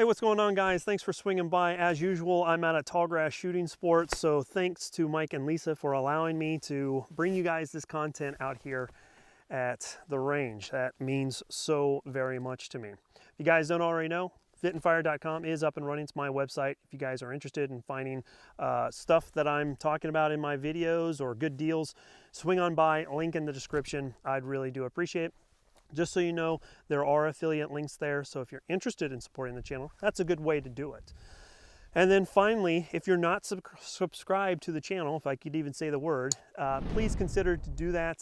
what's going on, guys? Thanks for swinging by. As usual, I'm out at Tallgrass Shooting Sports, so thanks to Mike and Lisa for allowing me to bring you guys this content out here at the range. That means so very much to me. If you guys don't already know, fitandfire.com is up and running. It's my website. If you guys are interested in finding stuff that I'm talking about in my videos or good deals, swing on by, link in the description. I'd really do appreciate it. Just so you know, there are affiliate links there, so if you're interested in supporting the channel, that's a good way to do it. And then finally, if you're not subscribed to the channel, if I could even say the word, please consider to do that.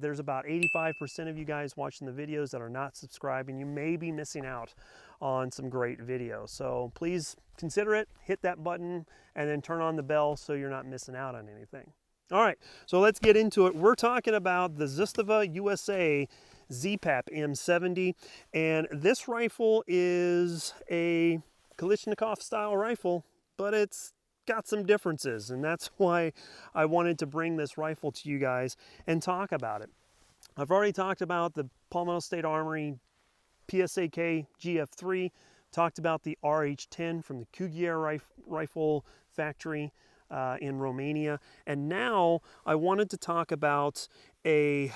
There's about 85% of you guys watching the videos that are not subscribed, and you may be missing out on some great videos. So please consider it, hit that button, and then turn on the bell so you're not missing out on anything. All right, so let's get into it. We're talking about the Zastava USA ZPAPM70, and this rifle is a Kalashnikov style rifle, but it's got some differences, and that's why I wanted to bring this rifle to you guys and talk about it. I've already talked about the Palmetto State Armory PSAK GF3, talked about the RH10 from the Cugier rifle factory in Romania, and now I wanted to talk about a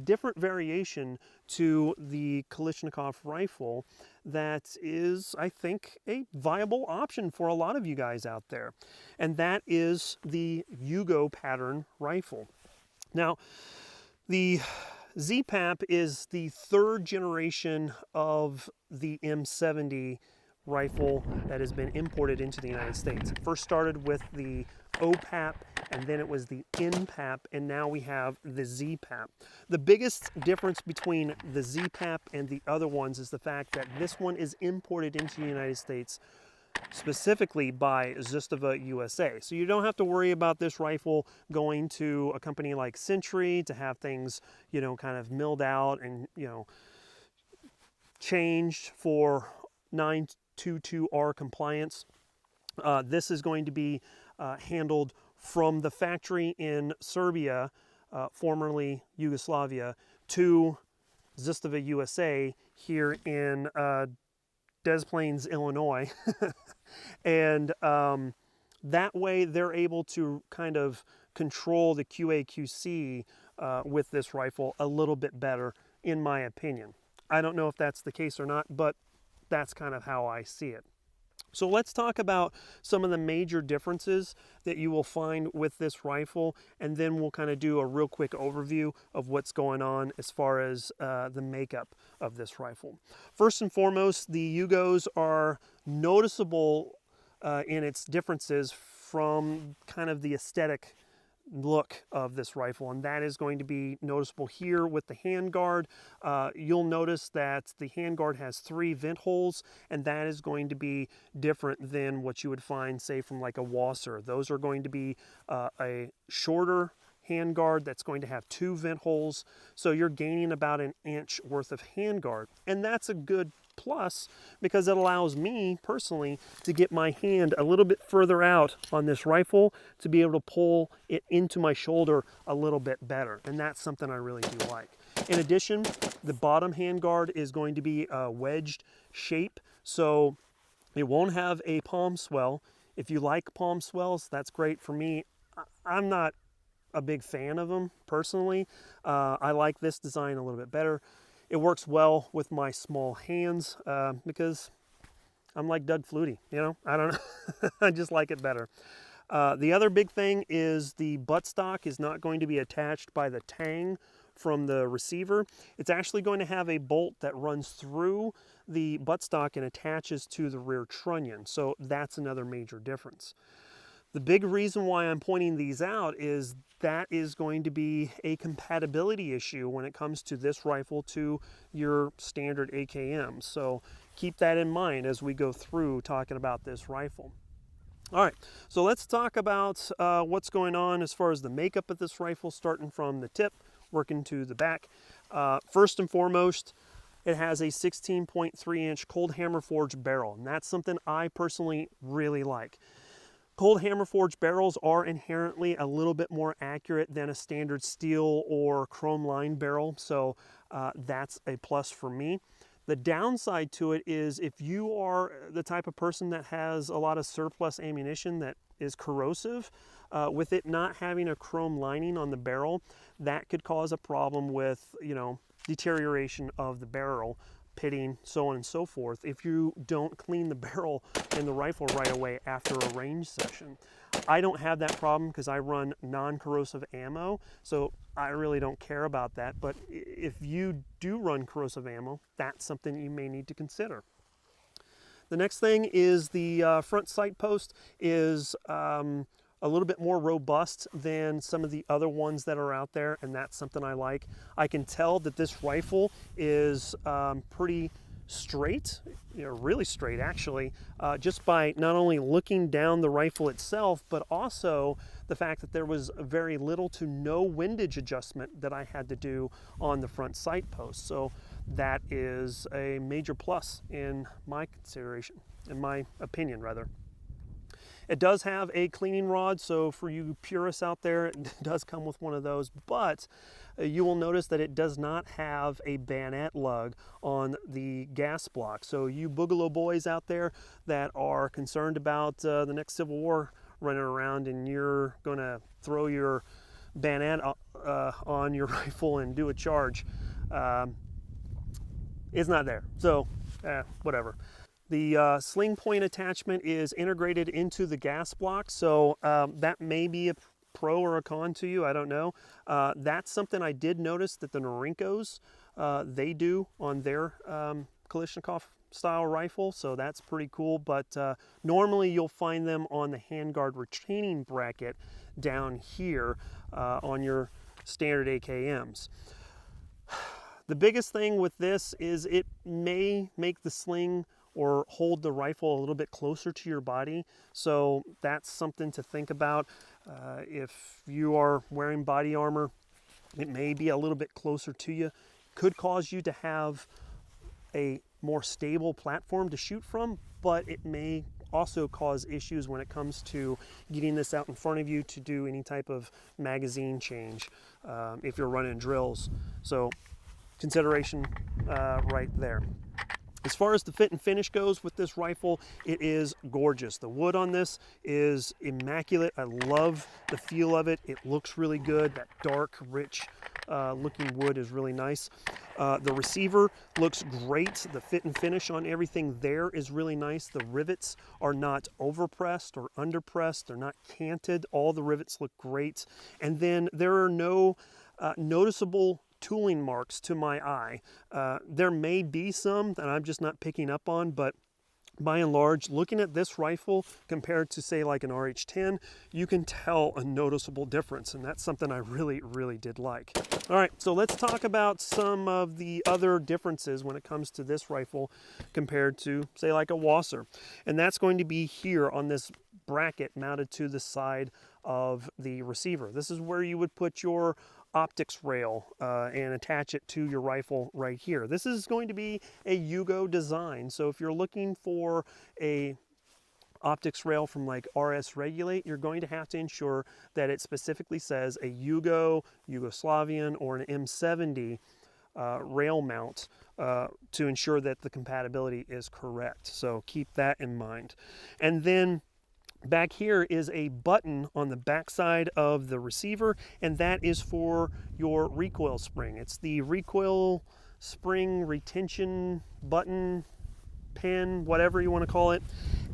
different variation to the Kalashnikov rifle that is, I think, a viable option for a lot of you guys out there, and that is the Yugo pattern rifle. Now, the ZPAP is the third generation of the M70 rifle that has been imported into the United States. It first started with the OPAP, and then it was the NPAP, and now we have the ZPAP. The biggest difference between the ZPAP and the other ones is the fact that this one is imported into the United States specifically by Zastava USA. So you don't have to worry about this rifle going to a company like Century to have things, you know, kind of milled out and, you know, changed for 922R compliance. This is going to be handled from the factory in Serbia, formerly Yugoslavia, to Zastava USA here in Des Plaines, Illinois. And that way they're able to kind of control the QA/QC with this rifle a little bit better, in my opinion. I don't know if that's the case or not, but that's kind of how I see it. So let's talk about some of the major differences that you will find with this rifle, and then we'll kind of do a real quick overview of what's going on as far as the makeup of this rifle. First and foremost, the Yugos are noticeable in its differences from kind of the aesthetic look of this rifle, and that is going to be noticeable here with the handguard. You'll notice that the handguard has 3 vent holes, and that is going to be different than what you would find, say, from like a Wasser. Those are going to be a shorter handguard that's going to have 2 vent holes, so you're gaining about an inch worth of handguard, and that's a good plus because it allows me personally to get my hand a little bit further out on this rifle to be able to pull it into my shoulder a little bit better, and that's something I really do like. In addition, the bottom handguard is going to be a wedged shape, so it won't have a palm swell. If you like palm swells, that's great. For me, I'm not a big fan of them personally. I like this design a little bit better. It works well with my small hands because I'm like Doug Flutie, you know? I don't know. I just like it better. The other big thing is the buttstock is not going to be attached by the tang from the receiver. It's actually going to have a bolt that runs through the buttstock and attaches to the rear trunnion. So that's another major difference. The big reason why I'm pointing these out is that is going to be a compatibility issue when it comes to this rifle to your standard AKM. So keep that in mind as we go through talking about this rifle. All right, so let's talk about what's going on as far as the makeup of this rifle, starting from the tip, working to the back. First and foremost, it has a 16.3-inch cold hammer forged barrel, and that's something I personally really like. Cold hammer forged barrels are inherently a little bit more accurate than a standard steel or chrome lined barrel, so that's a plus for me. The downside to it is if you are the type of person that has a lot of surplus ammunition that is corrosive, with it not having a chrome lining on the barrel, that could cause a problem with, you know, deterioration of the barrel, pitting, so on and so forth, if you don't clean the barrel and the rifle right away after a range session. I don't have that problem because I run non-corrosive ammo, so I really don't care about that. But if you do run corrosive ammo, that's something you may need to consider. The next thing is the front sight post is a little bit more robust than some of the other ones that are out there, and that's something I like. I can tell that this rifle is pretty straight, you know, really straight actually, just by not only looking down the rifle itself, but also the fact that there was very little to no windage adjustment that I had to do on the front sight post. So that is a major plus in my consideration, in my opinion rather. It does have a cleaning rod, so for you purists out there, it does come with one of those, but you will notice that it does not have a bayonet lug on the gas block. So you Boogaloo boys out there that are concerned about the next Civil War running around and you're going to throw your bayonet on your rifle and do a charge, it's not there. So whatever. The sling point attachment is integrated into the gas block, so that may be a pro or a con to you, I don't know. That's something I did notice that the Norinkos, they do on their Kalashnikov style rifle, so that's pretty cool, but normally you'll find them on the handguard retaining bracket down here on your standard AKMs. The biggest thing with this is it may make the sling or hold the rifle a little bit closer to your body. So that's something to think about. If you are wearing body armor, it may be a little bit closer to you. Could cause you to have a more stable platform to shoot from, but it may also cause issues when it comes to getting this out in front of you to do any type of magazine change if you're running drills. So consideration right there. As far as the fit and finish goes with this rifle, it is gorgeous. The wood on this is immaculate. I love the feel of it. It looks really good. That dark, rich looking wood is really nice. The receiver looks great. The fit and finish on everything there is really nice. The rivets are not overpressed or underpressed. They're not canted. All the rivets look great. And then there are no noticeable tooling marks to my eye. There may be some that I'm just not picking up on, but by and large, looking at this rifle compared to say like an RH-10, you can tell a noticeable difference, and that's something I really did like. All right, so let's talk about some of the other differences when it comes to this rifle compared to say like a Wasser, and that's going to be here on this bracket mounted to the side of the receiver. This is where you would put your optics rail and attach it to your rifle right here. This is going to be a Yugo design, so if you're looking for a optics rail from like RS Regulate, you're going to have to ensure that it specifically says a Yugo, Yugoslavian, or an M70 rail mount to ensure that the compatibility is correct. So keep that in mind. And then back here is a button on the back side of the receiver, and that is for your recoil spring. It's the recoil spring retention button, pin, whatever you want to call it.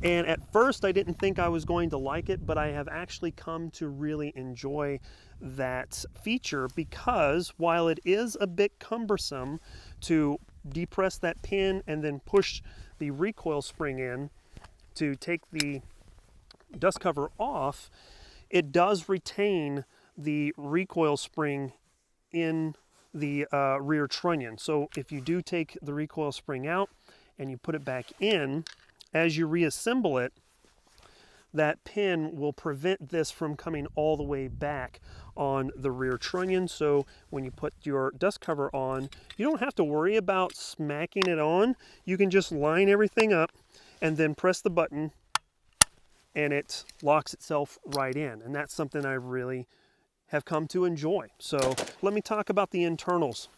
And at first I didn't think I was going to like it, but I have actually come to really enjoy that feature, because while it is a bit cumbersome to depress that pin and then push the recoil spring in to take the dust cover off, it does retain the recoil spring in the rear trunnion. So if you do take the recoil spring out and you put it back in, as you reassemble it, that pin will prevent this from coming all the way back on the rear trunnion. So when you put your dust cover on, you don't have to worry about smacking it on. You can just line everything up and then press the button, and it locks itself right in. And that's something I really have come to enjoy. So let me talk about the internals.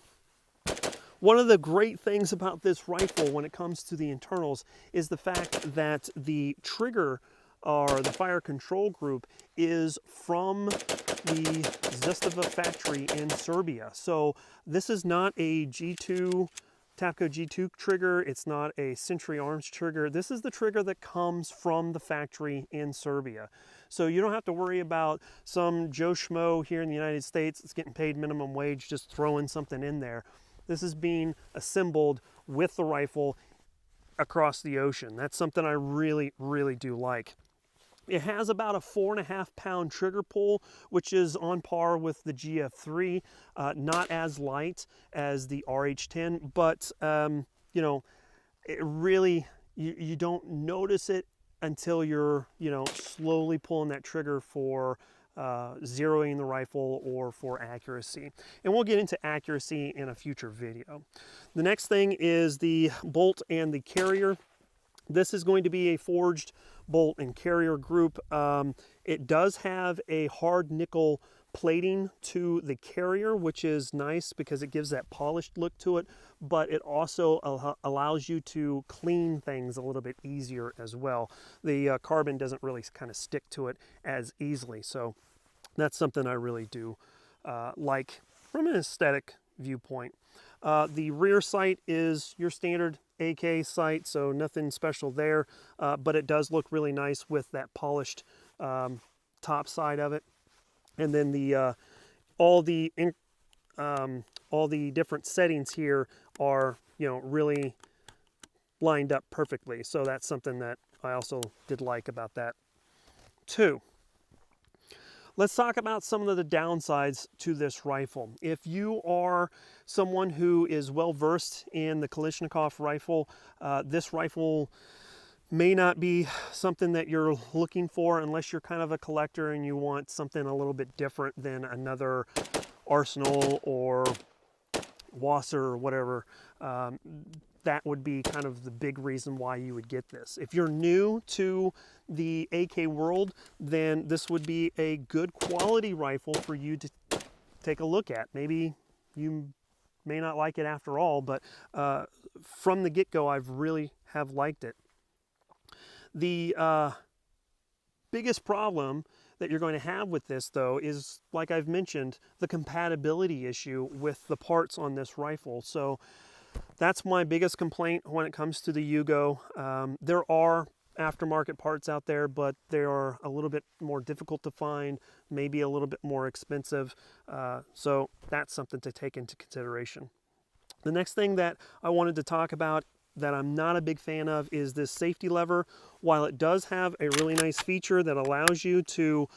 One of the great things about this rifle when it comes to the internals is the fact that the trigger or the fire control group is from the Zastava factory in Serbia. So this is not a G2 Tapco G2 trigger, it's not a Century Arms trigger. This is the trigger that comes from the factory in Serbia. So you don't have to worry about some Joe Schmo here in the United States that's getting paid minimum wage just throwing something in there. This is being assembled with the rifle across the ocean. That's something I really, really do like. It has about a 4.5 pound trigger pull, which is on par with the GF3, not as light as the RH10, but you know, it really, you don't notice it until you're, you know, slowly pulling that trigger for zeroing the rifle or for accuracy. And we'll get into accuracy in a future video. The next thing is the bolt and the carrier. This is going to be a forged bolt and carrier group. It does have a hard nickel plating to the carrier, which is nice because it gives that polished look to it, but it also allows you to clean things a little bit easier as well. The carbon doesn't really kind of stick to it as easily, so that's something I really do like from an aesthetic viewpoint. The rear sight is your standard AK sight, so nothing special there, but it does look really nice with that polished top side of it. And then the all the different settings here are, you know, really lined up perfectly. So that's something that I also did like about that too. Let's talk about some of the downsides to this rifle. If you are someone who is well versed in the Kalashnikov rifle, this rifle may not be something that you're looking for unless you're kind of a collector and you want something a little bit different than another Arsenal or Wasser or whatever. That would be kind of the big reason why you would get this. If you're new to the AK world, then this would be a good quality rifle for you to take a look at. Maybe you may not like it after all, but from the get-go, I've really have liked it. The biggest problem that you're going to have with this, though, is, like I've mentioned, the compatibility issue with the parts on this rifle. So that's my biggest complaint when it comes to the Yugo. There are aftermarket parts out there, but they are a little bit more difficult to find, maybe a little bit more expensive. So that's something to take into consideration. The next thing that I wanted to talk about that I'm not a big fan of is this safety lever. While it does have a really nice feature that allows you to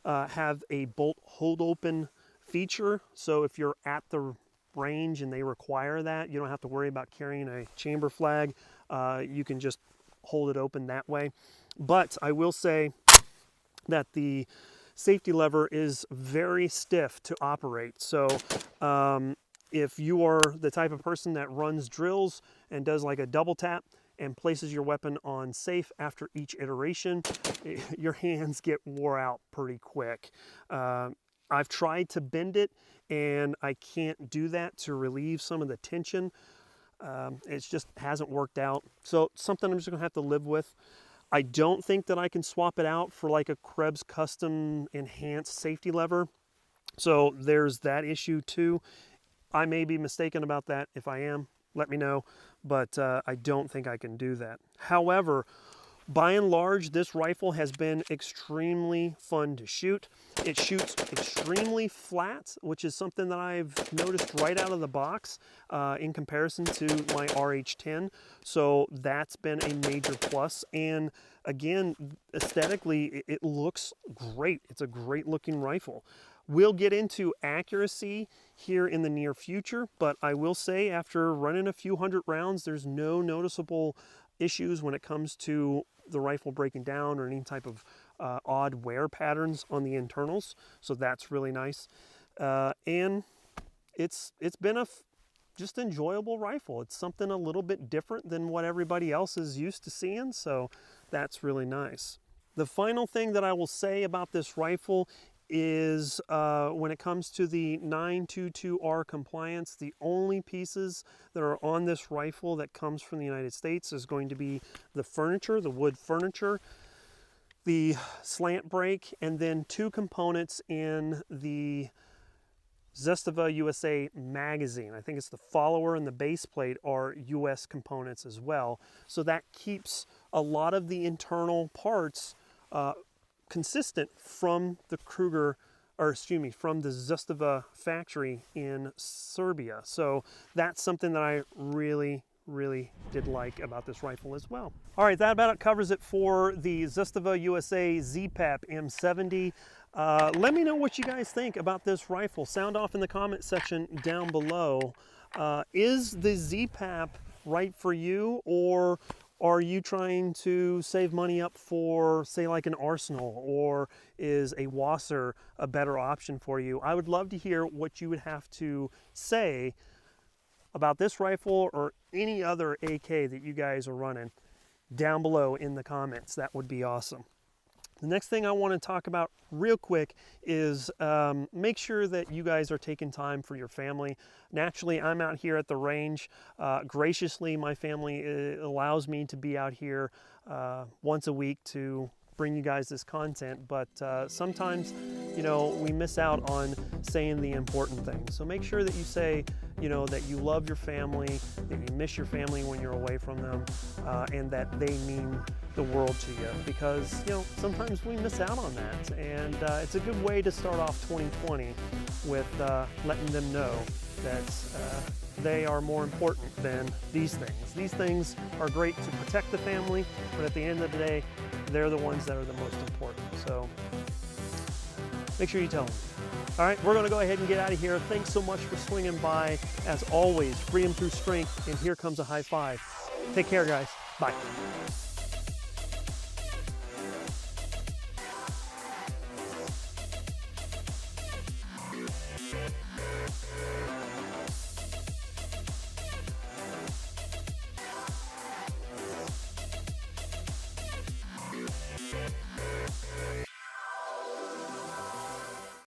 have a bolt hold open feature, so if you're at the range and they require that, you don't have to worry about carrying a chamber flag. You can just hold it open that way. But I will say that the safety lever is very stiff to operate. So if you are the type of person that runs drills and does like a double tap and places your weapon on safe after each iteration, your hands get wore out pretty quick. I've tried to bend it and I can't do that to relieve some of the tension. It just hasn't worked out. So something I'm just gonna have to live with. I don't think that I can swap it out for like a Krebs custom enhanced safety lever. So there's that issue too. I may be mistaken about that. If I am, let me know, but I don't think I can do that. However, by and large, this rifle has been extremely fun to shoot. It shoots extremely flat, which is something that I've noticed right out of the box in comparison to my RH10. So that's been a major plus. And again, aesthetically, it looks great. It's a great looking rifle. We'll get into accuracy here in the near future, but I will say after running a few hundred rounds, there's no noticeable issues when it comes to the rifle breaking down or any type of odd wear patterns on the internals. So that's really nice. And it's been a just enjoyable rifle. It's something a little bit different than what everybody else is used to seeing. So that's really nice. The final thing that I will say about this rifle is when it comes to the 922R compliance, the only pieces that are on this rifle that comes from the United States is going to be the furniture, the wood furniture, the slant brake, and then two components in the Zastava USA magazine. I think it's the follower and the base plate are US components as well. So that keeps a lot of the internal parts consistent from the Kruger, or excuse me, from the Zastava factory in Serbia. So that's something that I really did like about this rifle as well. All right, that about covers it for the Zastava USA ZPAPM70. Let me know what you guys think about this rifle. Sound off in the comment section down below. Is the ZPAP right for you, or are you trying to save money up for, say, like an Arsenal, or is a Wasser a better option for you? I would love to hear what you would have to say about this rifle or any other AK that you guys are running down below in the comments. That would be awesome. The next thing I want to talk about real quick is make sure that you guys are taking time for your family. Naturally, I'm out here at the range. Graciously, my family allows me to be out here once a week to bring you guys this content, but sometimes, you know, we miss out on saying the important things. So make sure that you say, you know, that you love your family, that you miss your family when you're away from them, and that they mean the world to you, because, you know, sometimes we miss out on that. And it's a good way to start off 2020 with letting them know that they are more important than these things. These things are great to protect the family, but at the end of the day, they're the ones that are the most important. So make sure you tell them. All right, we're gonna go ahead and get out of here. Thanks so much for swinging by. As always, freedom through strength, and here comes a high five. Take care, guys. Bye.